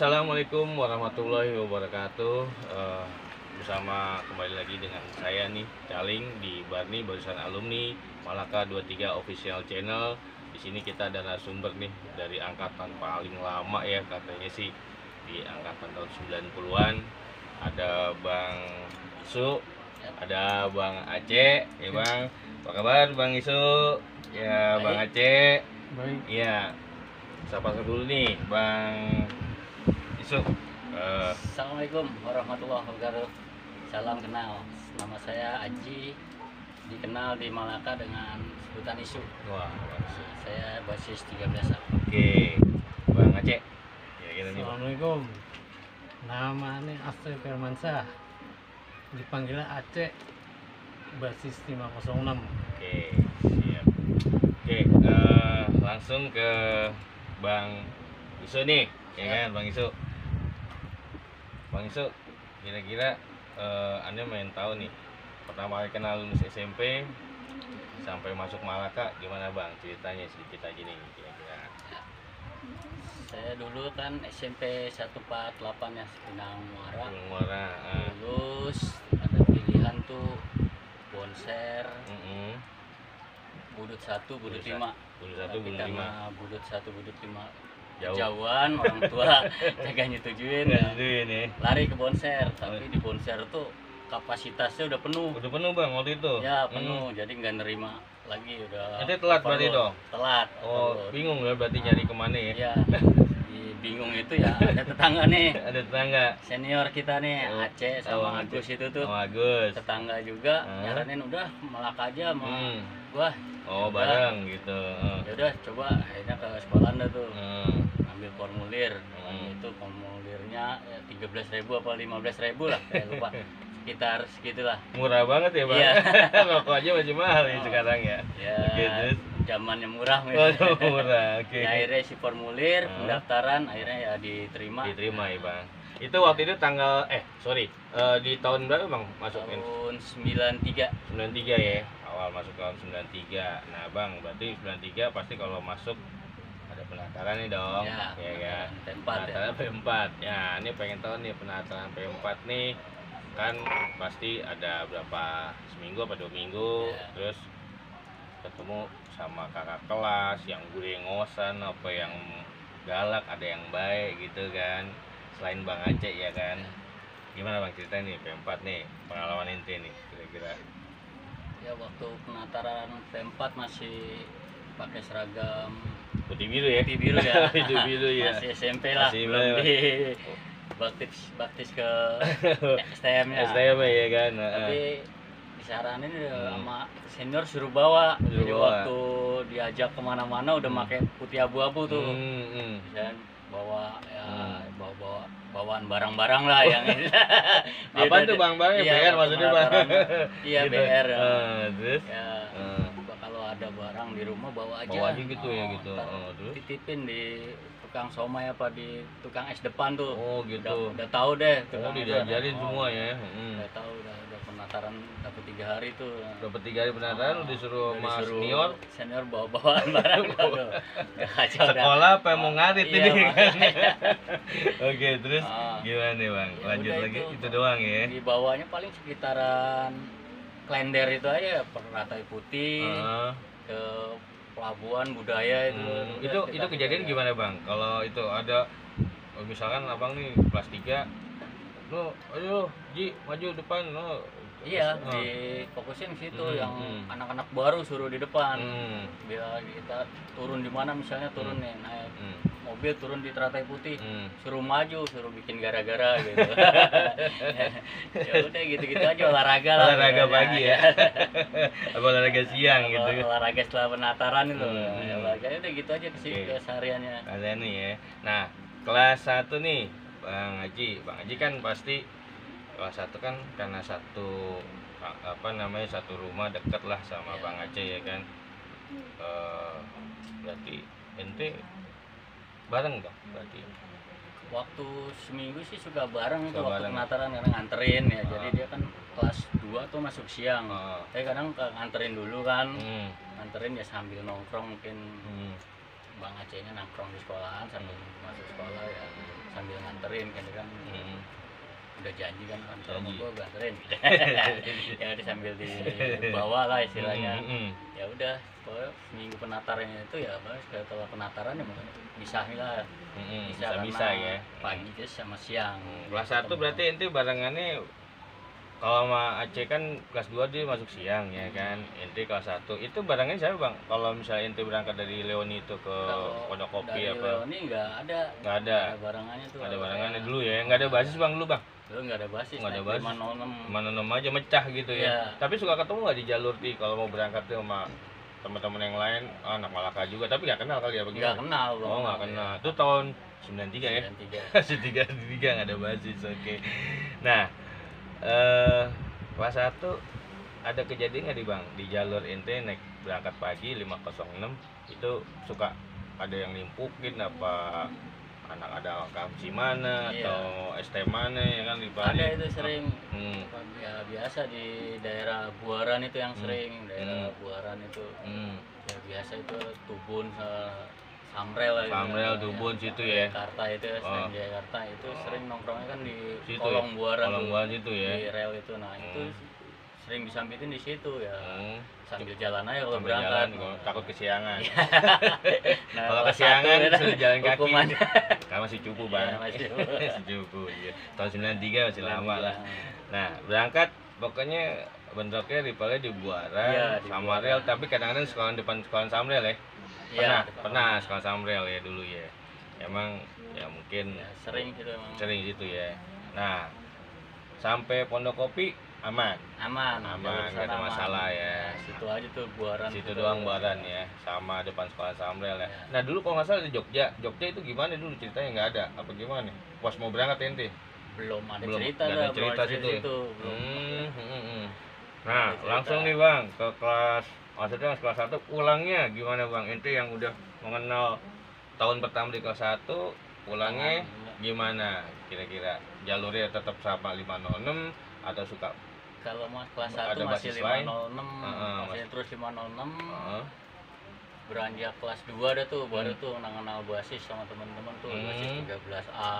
Assalamualaikum warahmatullahi wabarakatuh. Bersama kembali lagi dengan saya nih, Caling di Barni Barisan Alumni Malaka 23 Official Channel. Di sini kita ada narasumber nih dari angkatan paling lama ya, katanya sih di angkatan tahun 90-an. Ada Bang Isu, ada Bang Aceh, ya Bang. Apa kabar Bang Isu? Ya Bang Aceh. Baik. Iya. Sapa dulu nih Bang Isu. Assalamualaikum warahmatullahi wabarakatuh. Salam kenal. Nama saya Aji, dikenal di Malaka dengan sebutan Isu. Wah, Saya basis 13A. oke. Bang Aceh. Ya gitu nih. Bang. Assalamualaikum. Namanya Asri Firmansyah. Dipanggil Aceh. Basis 506. Oke, siap. Oke, langsung ke Bang Isu nih, ya kan Bang Isu. Bang Isu, kira-kira Anda main tahu nih, pertama kali kenal lulus SMP sampai masuk Malaka gimana Bang? Ceritanya sedikit aja nih kira-kira. Saya dulu kan SMP 148 ya, Pinang Muara. Muara. Lulus ada pilihan tuh Bonser, Budut 1, Budut 5. Budut 1, Tapi Budut 5. karena Budut 1, Budut 5 Jauh. jauhan, orang tua jaga nyetujuin ya. Ngejuin ya. Lari ke Bonser, tapi di Bonser tuh kapasitasnya udah penuh. Udah penuh Bang waktu itu? Ya penuh, jadi nggak nerima lagi udah. Nanti telat berarti overload. dong? Telat. Oh, overload. bingung ya berarti nyari kemana ya? Iya. Bingung itu ya ada tetangga nih, Ada tetangga. senior kita nih, Oh, Aceh sama Agus itu tuh. Sama Agus. Tetangga juga Ah. nyaranin udah Malaka aja sama gua. Oh, Udah. bareng gitu. Ya udah coba akhirnya ke sekolah dah tuh. Hmm. Ambil formulir. Itu formulirnya ya 13.000 apa 15.000 lah, saya lupa. Sekitar segitulah. Murah banget ya, Bang. Iya. Rokok aja masih mahal ya sekarang ya. Ya, Oke, terus? zamannya murah. Waduh, murah. Oke. Ya, akhirnya isi formulir, Ah. pendaftaran, akhirnya ya diterima. Diterima ya, Bang. Itu waktu itu tanggal di tahun berapa, Bang, masukin? Tahun 93. 93 ya. Awal masuk tahun 93. Nah, Bang, berarti 93 pasti kalau masuk ada pendaftaran nih dong. Ya, Ya kan? P4 ya. Pendaftaran P4. Ya, ini pengen tahu nih pendaftaran P4 nih. Kan pasti ada berapa seminggu apa 2 minggu, Ya. terus ketemu sama kakak kelas yang ngosan apa yang galak, ada yang baik gitu kan, selain Bang Aceh ya kan. Gimana Bang cerita nih P4 nih, pengalaman ente nih kira-kira. Ya waktu pendaftaran P4 masih pakai seragam Putih biru ya. putih biru ya. Putih biru ya. Masih SMP lah, Masih belum belum. di baktis ke STM-nya. STM ya kan. Tapi disaranin sama senior suruh bawa. Suruh Jadi bawa. waktu diajak kemana-mana udah pakai putih abu-abu tuh. Dan bawa ya bawa bawaan barang-barang lah yang Apa tuh Bang? Iya, BR maksudnya Bang. Iya, Gitu. BR. Terus Ya, kalau ada barang di rumah bawa aja. bawa aja gitu ya gitu. Ntar Terus titipin di tukang somai apa di tukang es depan tuh. oh gitu. Udah tahu deh Oh, tukang itu. diajarin Oh, semua ya. Udah tahu, udah pendaftaran dapat 3 hari tuh. Dapat 3 hari pendaftaran udah disuruh Udah Mas disuruh senior bawa-bawaan barang. Aduh, kacau dah. sekolah apa mau ngarit Iya, ini kan. makanya. Oke, terus Ah. gimana nih Bang? Ya Lanjut udah lagi itu. itu doang ya. Di bawahnya paling sekitaran Klender itu aja, Peratai Putih, Heeh. ke Pelabuhan Budaya itu. Udah Itu kita kejadian aja. gimana Bang? Kalau itu ada misalkan Abang nih kelas 3 lo ayo Ji maju depan lo. Iya, Oh. difokusin ke situ yang Hmm. anak-anak baru suruh di depan. Hmm. Biar kita turun di mana misalnya turun nih naik Hmm. mobil turun di Teratai Putih, Hmm. suruh maju, suruh bikin gara-gara gitu. Ya udah gitu-gitu aja olahraga lah. Olahraga pokoknya. pagi ya. Apa olahraga siang gitu. Olahraga setelah pendaftaran itu. Hmm. Ya, olahraganya udah gitu aja Oke. kesehariannya. Kalian nih ya. Nah, kelas 1 nih, Bang Haji. Bang Haji kan pasti kelas 1 kan karena satu satu rumah dekat lah sama Iya. Bang Aceh ya kan. Berarti ente bareng dong berarti. Waktu seminggu sih suka bareng itu Suka waktu bareng. pendaftaran karena nganterin ya. Jadi Ah. dia kan kelas 2 tuh masuk siang. Oh. Saya kadang nganterin dulu kan. Hmm. Nganterin ya sambil nongkrong mungkin Hmm. Bang Acehnya nongkrong di sekolahan sambil masuk sekolah ya. sambil nganterin kan udah janji kan kalau mau Janji. gue nganterin ya udah sambil dibawa lah istilahnya. Ya udah pokoknya minggu penatarannya itu ya setelah penataran ya bisa lah bisa ya. pagi terus sama siang. Kelas 1 berarti ente barengannya kalau sama Aceh kan kelas 2 dia masuk siang ya kan. Ente kelas 1 itu barangnya siapa bang? Kalau misalnya ente berangkat dari Leoni itu ke Pondok Kopi dari apa? Leoni nggak ada barangannya tuh. Ada barangannya dulu ya. Nggak ada basis bang dulu bang? Dulu nggak ada basis. Nggak ada basis. 506. Mana aja mecah gitu ya. Iya. Tapi suka ketemu nggak di jalur di kalau mau berangkat tuh sama teman-teman yang lain, anak Malaka juga, tapi nggak kenal kali ya Nggak bagaimana? kenal bang. Oh nggak kenal. Itu tahun 93 ya? 93. 93 nggak ada basis, oke. Nah, kelas 1 ada kejadian nggak di bang? Di jalur ente naik berangkat pagi 506 itu suka ada yang nimpukin apa anak ada kamsi mana Iya. atau ST mana ya kan di Bali? Ada itu sering. Hmm. Ya biasa di daerah Buaran itu yang sering, daerah Buaran itu. Hmm. Ya biasa itu Tubun Samrel lah. Samrel, Tubun situ ya. Jakarta itu, Oh. Jakarta itu sering nongkrongnya kan di Situ kolong ya? Buaran. Kolong tuh, Buaran situ ya. Di rel itu. Nah itu sering disambitin di situ ya. Sambil jalan aja kalau Sambil berangkat. jalan, kalau takut kesiangan. Nah, Kalau kelas kesiangan satu, sudah jalan kaki. hukuman. Kan masih cukup bang. Iya, masih. Masih cukup. Iya. Tahun 93 masih lama lah. Nah berangkat pokoknya bentroknya ripalnya di Buaran, Iya, di Samrel, tapi kadang-kadang sekolah depan sekolah Samrel ya. Iya, Pernah sekolah Samrel ya dulu ya. Emang ya mungkin Ya, sering gitu emang. sering gitu ya. Nah sampai Pondok Kopi aman, Aman, nggak jalur ada sana masalah aman. ya. Situ aja tuh Buaran. Situ doang Buaran ya, sama depan sekolah Samrel ya. Ya. Nah dulu kalau nggak salah di Jogja itu gimana dulu ceritanya nggak ada apa gimana? Pas mau berangkat ente? Belum ada Belum, cerita nggak ada dah, cerita situ ya? belum. Nah Ada cerita. langsung nih bang ke kelas, maksudnya kelas 1 pulangnya gimana bang? Ente yang udah mengenal tahun pertama di kelas 1 pulangnya gimana? Kira-kira jalurnya tetap sama 506 atau suka? Kalau mas kelas Ada 1 masih basis lain? 506, masih terus 506. Beranjak kelas 2 ada tuh, baru tuh kenal basis sama teman-teman tuh, basis 13A.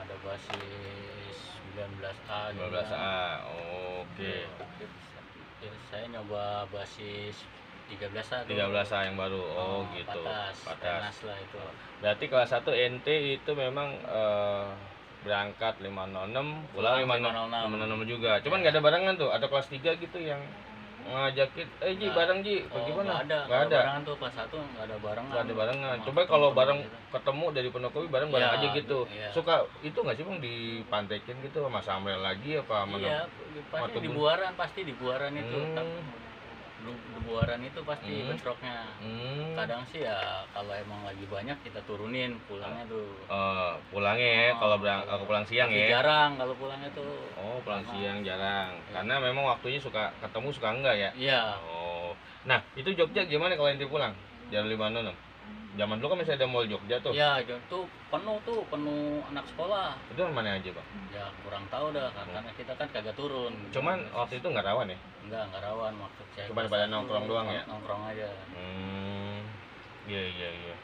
Ada basis 19A juga. 12A, oke. Ya, saya nyoba basis 13A tuh. 13A yang baru, oh gitu. Patas lah itu. Berarti kelas 1 NT itu memang berangkat 506, pulang 506 juga. Cuman nggak ada barengan tuh, ada kelas 3 gitu yang ngajakin, Ji bareng Ji, bagaimana? Nggak ada barengan tuh, kelas 1 nggak ada barengan. Nggak ada barengan. Sama Coba kalau temen-temen bareng gitu. ketemu dari Pendokowi bareng Iya, aja gitu. iya. Suka itu nggak sih bang dipantekin gitu sama Samrel lagi apa sama Iya, pasti di Buaran itu. Di Buaran itu pasti bentroknya. Kadang sih ya kalau emang lagi banyak kita turunin pulangnya tuh. Pulangnya ya kalau pulang siang Tapi ya. jarang kalau pulangnya tuh. Oh, pulang siang jarang. Karena memang waktunya suka ketemu suka enggak ya. Iya. Oh. Nah, itu Jogja gimana kalau ente pulang? Jalur 506. Zaman dulu kan masih ada mall Jogja tuh. Iya, tuh penuh anak sekolah. Itu mana aja, Bang? Ya kurang tahu dah karena kita kan kagak turun. Cuman waktu itu nggak rawan ya? Enggak rawan waktu saya. Cuman pada nongkrong doang ya? Nongkrong aja. Iya.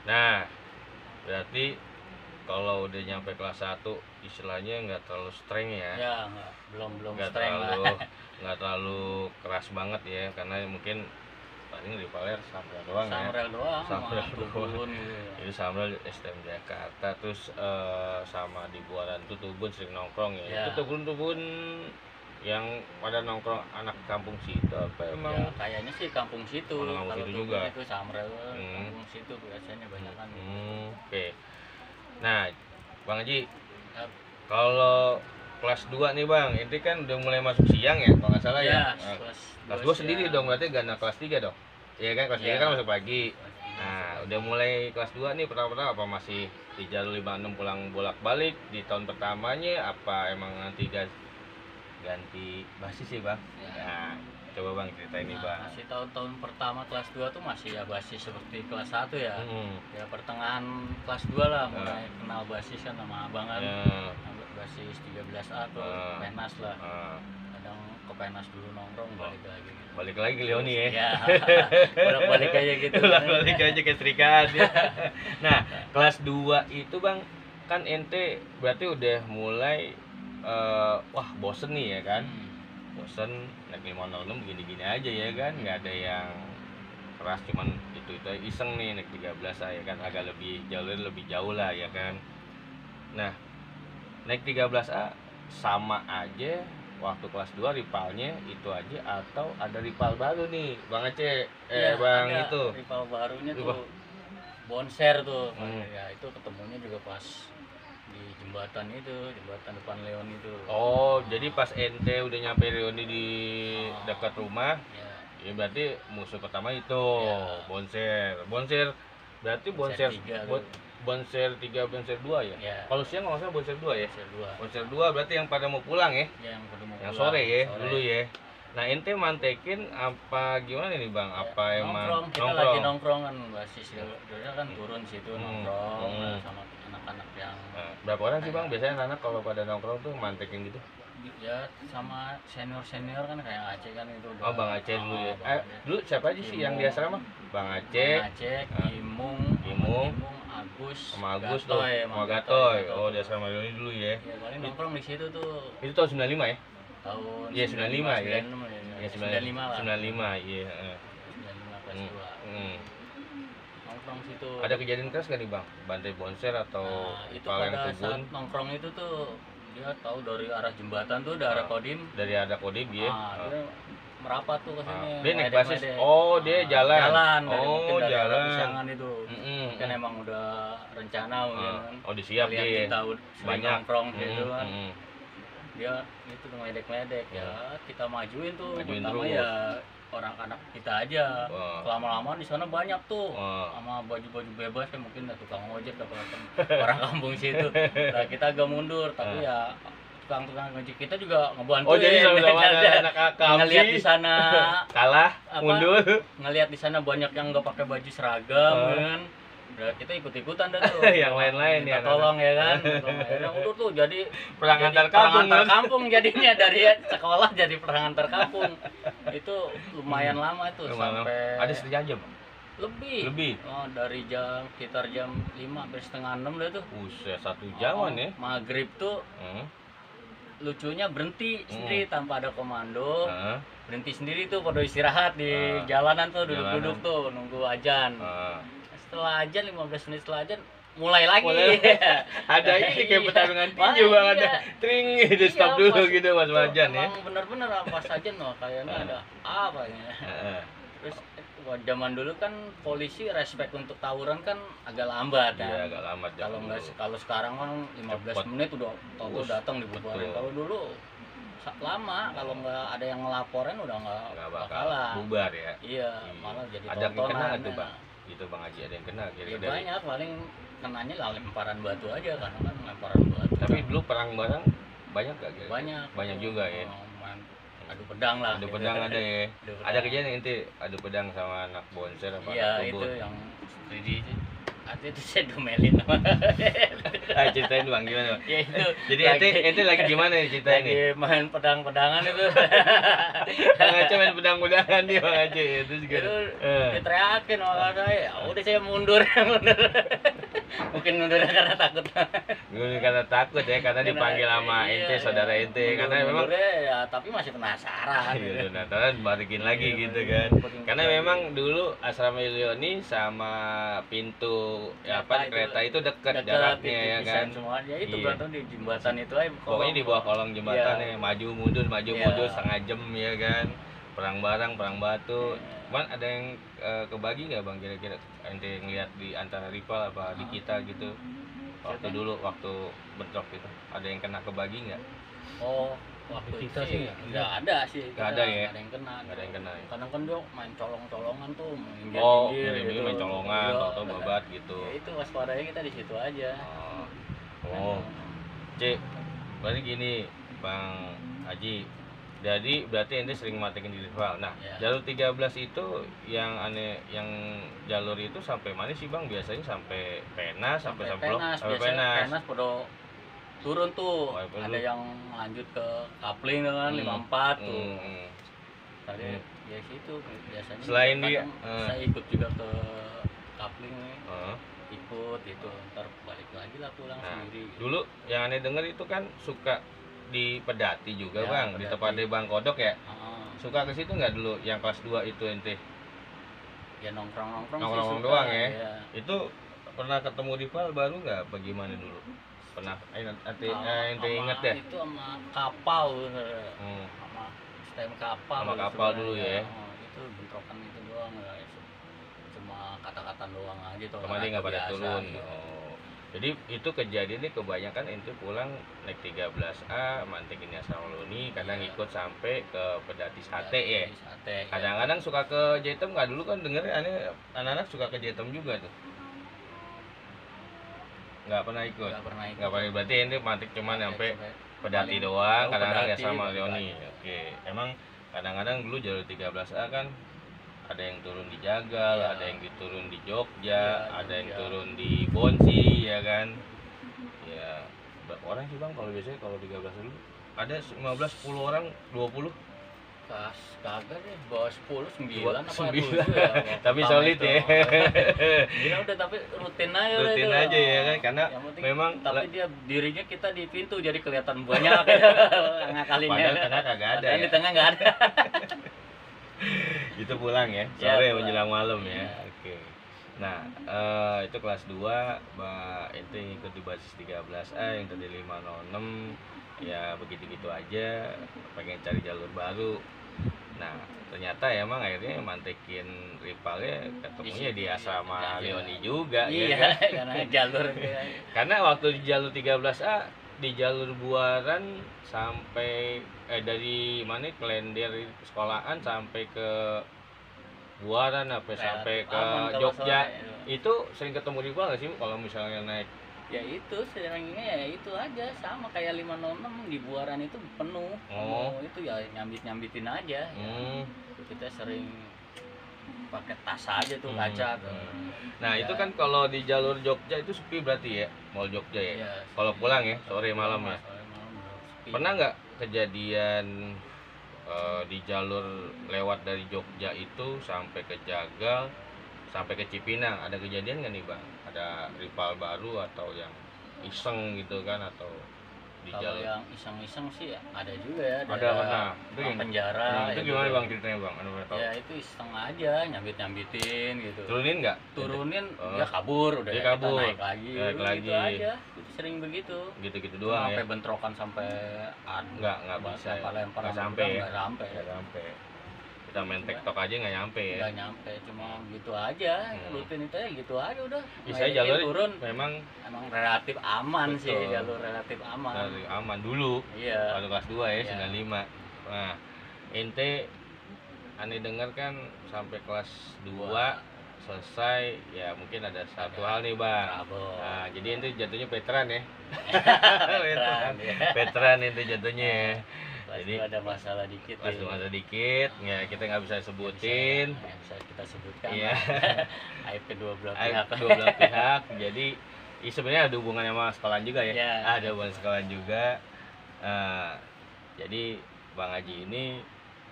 Nah, berarti kalau udah nyampe kelas 1 istilahnya nggak terlalu streng ya? Ya, belum Nggak streng terlalu lah. nggak terlalu keras banget ya, karena mungkin paling di Paler Samrel doang ya. Samrel doang, Samrel sama doang. Tubun gitu. Jadi Samrel STM Jakarta, terus sama di Buaran tuh Tubun sering nongkrong ya. Ya. Itu Tubun yang pada nongkrong anak kampung situ apa emang? Ya, kayaknya sih kampung situ. Oh, kampung Kalau situ Tubun juga. itu Samrel, kampung situ biasanya banyak kan. Oke. Nah, Bang Haji, Ya, kalau kelas 2 nih Bang, ini kan udah mulai masuk siang ya, kalau nggak salah ya. Nah, kelas 2 sendiri dong, berarti gak anak kelas 3 dong? Iya kan, kelas 3 kan masuk pagi. Nah, udah mulai kelas 2 nih, pertama-tama apa masih di jalur 56 pulang bolak-balik di tahun pertamanya, apa emang nanti ganti basis sih Bang? Ya. Nah, coba Bang cerita ini Bang. Masih tahun-tahun pertama kelas 2 tuh masih ya basis seperti kelas 1 ya. Ya pertengahan kelas 2 lah mulai kenal basis kan sama abang kan. Ya. Basis 13A tuh, penas lah. Kadang ke Penas dulu nongkrong, balik lagi. Balik lagi ke Leoni ya. Ya, balik aja gitu. Balik aja ke Serikat ya. Nah, kelas 2 itu Bang, kan ente berarti udah mulai wah bosen nih ya kan. Bosen naik 506 begini-gini aja ya kan, nggak ada yang keras, cuman itu iseng nih naik 13A ya kan, agak lebih jauh lah ya kan. Nah, naik 13A sama aja waktu kelas 2 rivalnya itu aja, atau ada rival baru nih Bang Aceh Ya, Bang ada itu rival barunya Rival. tuh Bonser tuh. Hmm. Ya itu ketemunya juga pas di jembatan depan Leon itu. oh jadi pas ente udah nyampe Leoni di dekat rumah Ya, ya, berarti musuh pertama itu Ya. Bonser berarti Bonser tiga buat tuh. Bonser 3 Bonser 2 ya. Ya. Kalau siang nggak salah Bonser 2 ya. Bonser 2. Bonser 2 berarti yang pada mau pulang ya. Yang kedua mau Yang pulang, sore ya dulu ya. Nah, ente mantekin apa gimana nih Bang? Ya, Apa emang nongkrong, kita lagi nongkrong kan basis dulunya kan turun situ nongkrong sama anak-anak yang Nah, berapa orang sih Bang biasanya anak kalau pada nongkrong tuh mantekin gitu? ya sama senior kan kayak Aceh kan itu. Oh, Bang Aceh dulu ya. Bang Aceh. Dulu siapa aja sih yang di asrama? Bang Aceh, Bang Aceh, Imung, Agus, sama Agus tuh, Gatoy, sama Gatoy. Gatoy. Oh, di asrama Leoni dulu ya. Ya paling nongkrong di situ tuh Itu tahun 95 ya? tahun Iya, 95 ya. 96 Ya, 95 lah. 95, iya. 95 kelas Hmm, 2. hmm. Nongkrong situ. Ada kejadian keras gak nih Bang? Bantai Bonser atau Nah, itu rival yang pada kebun? saat nongkrong itu tuh dia tahu dari arah jembatan tuh daerah Kodim. Dari ada Kodim ya? Dia merapat tuh ke sini. Dia naik meledek-meledek. basis. Oh, dia jalan. Jalan. Oh, Mungkin dari arah jalan. Pisangan itu. Mm-mm. Kan emang udah rencana mungkin kan. Oh, disiap Lihat dia. kita sering Banyak. nongkrong gitu kan. Mm-mm. Dia itu ngeledek-ledek ya, kita majuin tuh. Majuin Pertama terus. ya orang anak kita aja. Wah. Lama-lama di sana banyak tuh. Wah. Sama baju-baju bebas ya, mungkin ada tukang ojek atau orang kampung situ. Nah, kita agak mundur, tapi ya tukang-tukang ojek kita juga ngebantuin. Oh, jadi sama-sama anak akam ngelihat di sih. sana Kalah, apa, mundur. ngelihat di sana banyak yang nggak pakai baju seragam kan. Udah kita ikut-ikutan dah tuh. Yang lain-lain minta ya, tolong ya kan. Akhirnya udah tuh jadi Perang jadi antar perang kampung, antar kan? kampung jadinya dari sekolah jadi perang antar kampung. Itu lumayan lama itu Lumayan. sampai Ada setengah jam Bang? lebih. Oh, dari sekitar jam 5 sampai setengah 6 dah tuh. Buset, 1 jaman ya. Maghrib tuh lucunya berhenti sendiri tanpa ada komando. Berhenti sendiri tuh pada istirahat di jalanan tuh, duduk-duduk tuh nunggu ajan. Setelah ajan 15 menit setelah ajan mulai lagi. Ada ini kayak Iya. pertarungan tinju Bang, ada tring gitu, stop dulu pas gitu pas itu ajan ya. emang bener-bener pas ajan loh kayaknya ada apa ya. Terus zaman dulu kan polisi respect untuk tawuran kan agak lambat Iya, kan. agak lambat Kalau dulu. nggak kalau sekarang kan 15 Cepet. menit udah tahu datang dibubarin. Betul. Kalau dulu lama, kalau nggak ada yang ngelaporin udah nggak Nggak bakal bakalan. bubar ya. Iya, malah jadi Ada yang kena tontonan. nggak tuh Bang? Gitu Bang Haji, ada yang kena Ya kira-kira dari. banyak, paling kenanya lah lemparan batu aja karena kan lemparan batu. Tapi dulu perang bareng banyak gak kira? banyak. Banyak juga ya. Adu pedang lah. Adu gitu. pedang ada ya. Adu pedang. Ada kejadian ente adu pedang sama anak Bonser apa Iya, anak itu kebun? yang di itu saya domelin. Ah, ceritain Bang gimana Bang? Ya itu. Jadi ente lagi gimana nih ceritain nih? lagi main pedang-pedangan itu. Bang Aceh main pedang-pedangan dia Bang Aceh itu juga. Itu diteriakin sama saya. Ya udah saya mundur. Mungkin mundurnya karena takut. Gue karena takut ya, karena dipanggil sama Iya, ente, saudara iya. ente, karena memang Mundurnya ya tapi masih penasaran. gitu, nah terus balikin lagi Iya, gitu balikin, kan. balikin Karena lagi. memang dulu asrama Leoni sama pintu ya apa kereta itu dekat jaraknya itu ya bisa kan. semua. Ya itu Iya. berantem di jembatan itu aja. Pokoknya di bawah kolong jembatan Iya. ya, maju mundur Iya. setengah jam ya kan. Perang barang, perang batu. Iya. Cuman ada yang kebagi nggak Bang kira-kira ente ngeliat di antara rival apa di kita gitu? Waktu Siapa? dulu waktu bentrok itu ada yang kena kebagi nggak? Oh, waktu Kita itu sih sih nggak. nggak ada sih. Nggak ada ya? Nggak ada yang kena. Nggak ada yang kena ya? Kadang kan dia main colong-colongan tuh, main Oh, minggir-minggir ini main colongan, Iya. tau babat gitu. Ya itu waspadanya kita di situ aja. Oh, Cik, berarti gini, Bang Haji. Jadi berarti ente sering matikin di rival. Nah, Ya. jalur 13 itu yang aneh, yang jalur itu sampai mana sih Bang? Biasanya sampai Penas, sampai Penas, sampai biasanya Penas. Penas podo turun tuh. Oh, IPL Ada dulu. yang lanjut ke kapling kan 54 tuh. Tadi ya situ biasanya. Selain kadang dia, saya ikut juga ke kapling nih. Heeh. Ikut gitu, ntar balik lagi lah pulang Nah, sendiri. dulu yang aneh denger itu kan suka di Pedati juga Ya, bang, di Pedati. tepatnya Bang Kodok ya. Heeh. Suka ke situ nggak dulu yang kelas 2 itu ente? Ya nongkrong Nongkrong suka, doang ya. iya. Itu pernah ketemu rival baru nggak? Bagaimana dulu? Pernah? Ente inget ya? Itu sama kapal, Hmm. sama STM kapal. Sama kapal sebenarnya. dulu ya. Oh, itu bentrokan itu doang ya. Cuma kata-kata doang aja tuh. Kemarin nggak pada biasa, turun. gitu. Oh. Jadi itu kejadiannya kebanyakan ente pulang naik 13A, mantekinnya sama Loni, kadang Iya. ikut sampai ke Pedati Sate ya. Sate. Kadang-kadang suka ke Jaitem nggak dulu kan dengernya aneh anak-anak suka ke Jaitem juga tuh. Nggak pernah ikut. Nggak pernah ikut. Nggak pernah, berarti ente mantik cuman sampai Pedati Pedati doang, kadang-kadang ya Pedati, sama balik Leoni. lagi. Oke. Emang kadang-kadang dulu jalur 13A kan ada yang turun di Jagal, Iya. ada yang turun di Jogja, Iya, ada yang Jogja. turun di Bonsi ya kan. Ya, berapa orang sih Bang kalau biasanya kalau 13 dulu? Ada 15, 10 orang, 20. Kagak deh, bawa 10, 9 apa 9. 7 ya. Tapi Pertama solid itu. ya. Gila udah, tapi rutin aja udah Rutin itu. aja ya kan, karena Yang penting, memang tapi dia dirinya kita di pintu jadi kelihatan banyak ngakalinnya. padahal tengah kagak ada Padahal ya. di tengah nggak ada. Itu pulang ya, Ya, sore pulang. menjelang malam ya. Iya. Oke. Nah, itu kelas 2, Mbak ente ikut di basis 13A yang tadi 506, ya begitu-gitu aja, pengen cari jalur baru. Nah, ternyata emang akhirnya mantekin rivalnya ketemunya di asrama Iya. Leoni juga ya Iya, kan? karena jalur Karena waktu di jalur 13A, di jalur Buaran sampai dari mana Klender sekolahan sampai ke Buaran sampai ke aman kalau Jogja sore. itu sering ketemu rival nggak sih kalau misalnya naik? Ya itu seringnya ya itu aja, sama kayak 506 di Buaran itu penuh. Oh. Itu ya nyambit-nyambitin aja. Hmm. Kita sering pakai tas aja tuh, Hmm. kaca tuh. Nah Ya. itu kan kalau di jalur Jogja itu sepi berarti ya, Mall Jogja ya. Iya, Kalau pulang ya sore malam ya. Sore malam sepi. Pernah nggak kejadian di jalur lewat dari Jogja itu sampai ke Jagal, sampai ke Cipinang, ada kejadian nggak nih Bang? Ada rival baru atau yang iseng gitu kan, atau di Kalau jalur? yang iseng-iseng sih ada juga ya. Ada, daerah pernah. Itu yang- penjara. Nah, itu ya gimana gitu. Bang ceritanya Bang? Anu boleh tahu? Ya itu iseng aja, nyambit-nyambitin gitu. Turunin nggak? Turunin Oh. dia kabur, udah Dia kita kabur. naik lagi. Naik Gitu lagi. aja. Itu sering begitu. Gitu-gitu Cuma doang ya? sampai bentrokan sampai Nggak bisa ya? lempar Nggak sampai ya? nggak sampai. Nggak sampai. Kita main TikTok aja nggak nyampe ya? Nggak nyampe, cuma gitu aja. Rutin itu ya gitu aja udah. Bisa Ngelewatin jalur turun. memang Emang relatif aman sih, Betul. jalur relatif aman. dari aman dulu. Iya. Waktu kelas 2 ya, Iya. 95. Nah, ente aneh dengar kan sampai kelas 2 selesai, ya mungkin ada satu hal nih Bang. Bravo. Nah, jadi ente jatuhnya veteran ya. Veteran, ya. Veteran ente jatuhnya ya. Jadi ada masalah dikit. Pas ya. ada dikit, ya kita nggak bisa sebutin. Bisa kita sebutkan. Iya. IP dua belah Ayo, pihak. kedua belah pihak. Jadi sebenarnya ada hubungannya sama sekolahan juga ya. Iya. Ada hubungan sekolahan juga. Jadi Bang Haji ini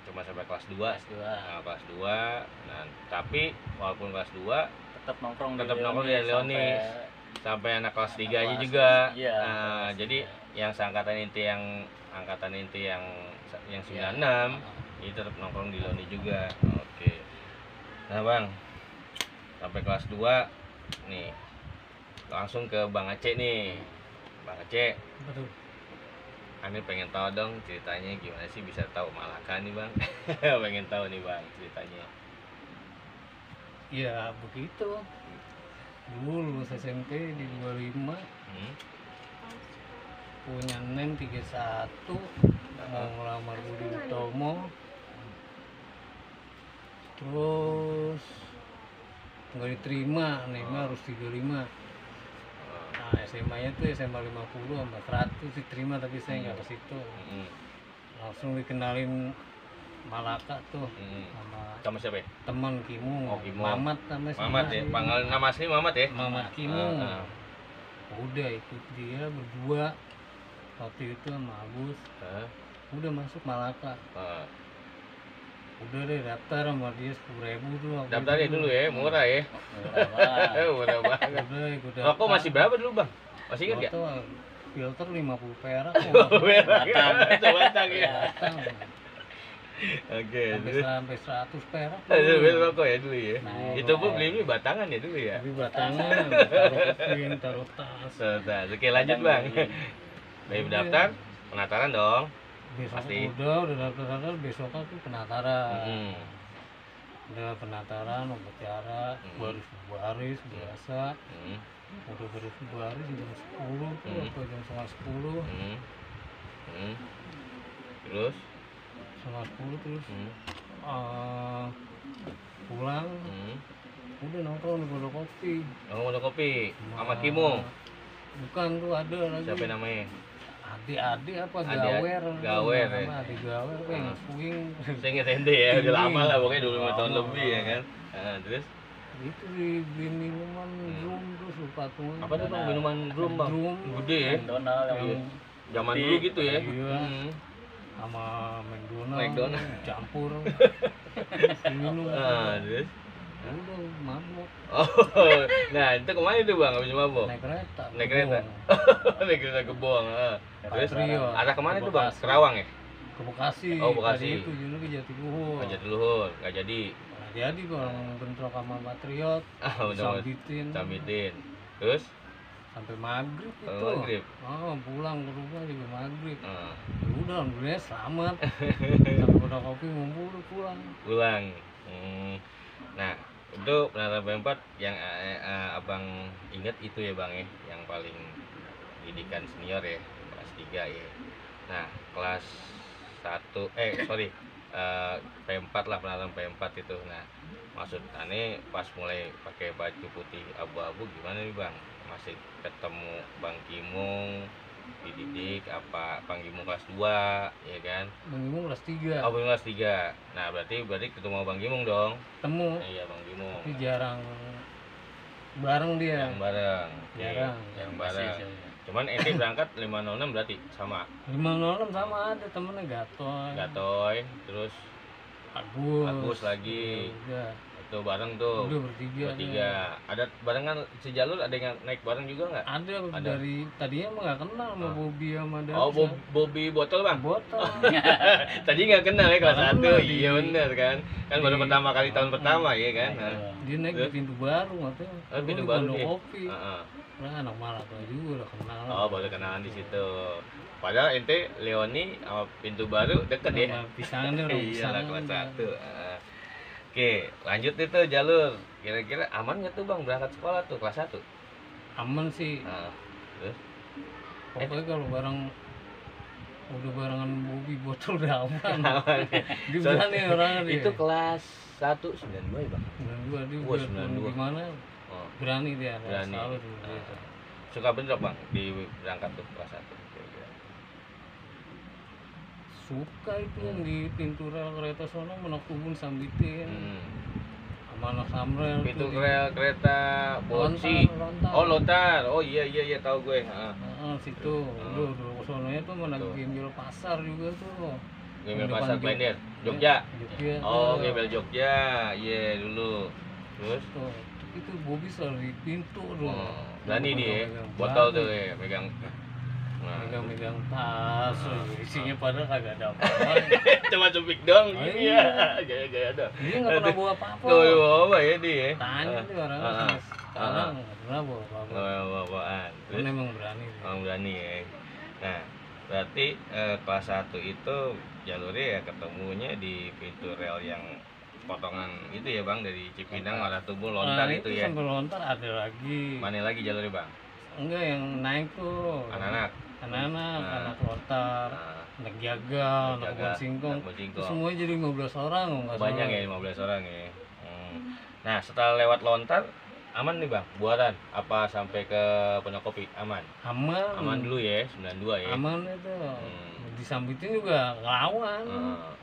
cuma sampai kelas 2. Kelas 2. Nah, kelas 2. Nah, tapi walaupun kelas 2 Tetap nongkrong tetap di nongkrong di Leonis. Sampai anak kelas 3 aja kelas- juga. iya, Nah, kelas jadi 3. yang seangkatan inti yang 96 itu tetap nongkrong di Leoni juga. Oke. Nah, Bang. Sampai kelas 2 nih. Langsung ke Bang Aceh nih. Bang Aceh, Betul. Ani pengen tahu dong ceritanya gimana sih bisa tahu Malaka nih Bang. Pengen tahu nih Bang ceritanya. Ya begitu. Dulu lulus SMP di 25, Hmm? punya NEM 31, mau ngelamar Budi Utomo, terus nggak diterima, NEM-nya harus 35. Nah SMA-nya tuh SMA 50 sama 100 diterima, tapi saya nggak ke situ. Hmm. Langsung dikenalin Malaka tuh Hmm. sama Sama siapa ya? teman Kimung, Oh, Kimung. Mamat namanya. Mamat ya. Panggal nama asli Mamat ya? Mamat Kimung. Ah, ah. Udah ikut dia berdua, Soti itu sama Agus. Hah? Udah masuk Malaka. Ah. Udah deh daftar sama dia 10.000 tuh. waktu Daftarnya itu. dulu ya, murah ya. Murah banget. Murah banget. Udah ikut daftar. Rokok masih berapa dulu bang? Masih ingat nggak? Rokok filter 50 perak. Batang. Itu batang ya. Batang. Oke. Sampai 100 perak. Itu beli rokok ya dulu ya. Nah, Itu pun beli batangan ya dulu ya. Tapi batangan, taruh kuping, taruh tas. Nah, oke lanjut bang. Dari daftar, penataran dong. Besok Pasti. udah daftar besoknya tuh penataran. Hmm. Udah penataran, upacara, baris biasa. Hmm. Udah baris jam 10 tuh, Hmm. atau jam setengah 10. Hmm. Hmm. Terus? Setengah 10 terus Hmm. pulang. Hmm. Udah nongkrong di Pondok Kopi. Oh, mau kopi sama Kimo. Bukan tuh ada lagi. Siapa namanya? Adik-adik apa Adik- gawer? gawer, ya? Sama adik gawer kayak Hmm. swing. Saya inget ente ya, udah lama lah pokoknya 25 tahun Lama. lebih ya kan. Nah, terus Itu di minuman drum terus lupa tuh. apa tuh bang minuman drum bang? Drum. Gede ya. Donald yang Yang Zaman Gede. dulu gitu ya. Iya. Hmm. sama McDonald, McDonald. campur minum. Terus Udah mabuk oh, nah itu kemana itu bang habis mabok? naik kereta. Naik kereta? Kebon. Naik kereta ke Bong. Terus Patriot. arah kemana Ke itu bang? Bekasi. Kerawang ya? Ke Bekasi. Oh, Bekasi. Tadi itu dulu ke Jatiluhur. Ke Jatiluhur, nggak jadi. Nah, jadi kalau bentrok sama Patriot, Ah, udah sambitin sambitin. Terus sampai maghrib itu. Sampai maghrib? Oh, pulang ke rumah juga maghrib. ah, Ya udah, alhamdulillah selamat. Sampai udah kopi ngumpul pulang. pulang. Nah, itu penata P4 yang abang ingat itu ya bang ya, yang paling pendidikan senior ya, kelas 3 ya. Nah, kelas 1 P4 lah, penata P4 itu. Nah, maksud aneh pas mulai pakai baju putih abu-abu gimana nih bang? Masih ketemu Bang Kimung dididik apa Bang Kimung kelas 2 ya kan? Bang Imung kelas 3. Oh, Bang kelas 3. Nah, berarti ketemu Bang Kimung dong. Temu, Iya, Bang Kimung. tapi jarang bareng dia. Yang bareng. Oke, Jarang. yang Masih, bareng. saya. Cuman ente berangkat 506 berarti sama 506 sama ada temennya Gatoy. Gatoy, terus Agus lagi. Udah, itu bareng tuh. udah bertiga. Bertiga. Ada barengan sejalur, ada yang naik bareng juga nggak? Ada, Ada. dari tadinya emang nggak kenal sama Ah. Bobby sama Darsa. Oh, Bobby botol bang. Botol. Tadi nggak kenal ya kelas Nggak 1. kenal, Iya bener kan. Kan baru di- pertama kali tahun pertama ya kan. Nah, Nah. Dia naik di pintu baru katanya. Oh, pintu Gua di baru Pondok dia. Kopi. Heeh. Nah, anak Malaka juga udah kenal. Oh, baru kenalan di situ. Padahal ente Leoni sama pintu baru deket ya. Nama pisangannya orang Iya lah pisangan. kelas 1. Oke, lanjut itu jalur. Kira-kira aman nggak tuh bang berangkat sekolah tuh kelas 1? Aman sih. Nah, terus? Pokoknya kalau bareng udah barengan Bobby botol udah aman. Dia So- berani orangnya dia. Itu kelas 1 92 ya bang? 92 dia Wah, udah 92. gimana Oh, berani dia. nggak berani. salah tuh, Nah, gitu. suka bentrok bang di berangkat tuh kelas 1 kira-kira. Suka itu yang di pintu rel kereta sono menakubun sambitin sama anak Samrel Pintu tuh di- rel kereta Boci. Lontar. Oh, lontar. Oh iya tahu gue. Heeh. Situ udah sononya tuh mana Tuh. gembel pasar juga tuh. Gembel Depan Pasar Jog- Klender, Jogja. Jogja Oh, tuh. Gembel Jogja. Iya dulu. Terus Tuh, itu Bobby selalu di pintu tuh. berani dia Megang botol batu, tuh ya megang. Nah, megang tas, isinya padahal kagak ada apa-apa. cuma cupik dong. Oh, Iya, iya. gaya-gaya ada. Dia nggak pernah bawa apa-apa. Tuh, apa ya dia? Tanya tuh orang sekarang nggak pernah bawa apa-apa. Bawa-bawaan. Kan Terus emang berani. dia. orang berani ya. Nah, berarti kelas 1 itu jalurnya ya ketemunya di pintu rel yang potongan itu ya Bang, dari Cipinang arah Tubuh lontar Nah, itu ya. sampai lontar ada lagi. Mana lagi jalurnya Bang? Enggak yang naik tuh. Anak-anak. Anak-anak, Nah. anak lontar, Nah, anak jagal, anak jaga, kebun singkong. anak kebun Itu singkong. semuanya jadi 15 orang nggak Banyak salah. ya 15 orang ya. Nah, setelah lewat lontar aman nih Bang, buaran apa sampai ke Pondok Kopi aman? Aman. Aman dulu ya, 92 ya. Aman itu. Hmm. Disambitin juga ngelawan.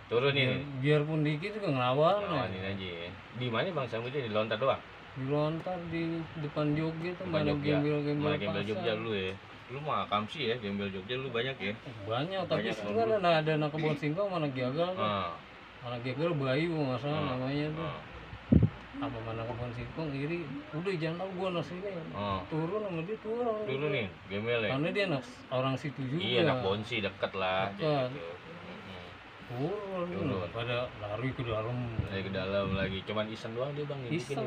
Turun Biar, ini. biarpun dikit juga ngelawan. Lawanin aja ya. Di mana Bang sambutnya di lontar doang? Di lontar di depan Jogja tuh Depan mana Jogja. gembel-gembel Mana Gembel pasar. Jogja dulu ya. Lu mah kamsi ya, gembel Jogja lu banyak ya. Banyak, tapi Banyak sekarang ada anak kebun singkong, anak gagal tuh. Ah. Anak gagal Bayu masalah namanya tuh. Ah. Apa mana kebun singkong iri, udah jangan tahu gua anak sini. Turun sama dia turun. Turunin, gembel ya. Karena dia anak orang situ juga. Iya, anak Bonsi deket lah. Dekat. Gitu. Turun. Pada lari ke dalam. Lari ke dalam lagi, cuman iseng doang dia bang. Iseng.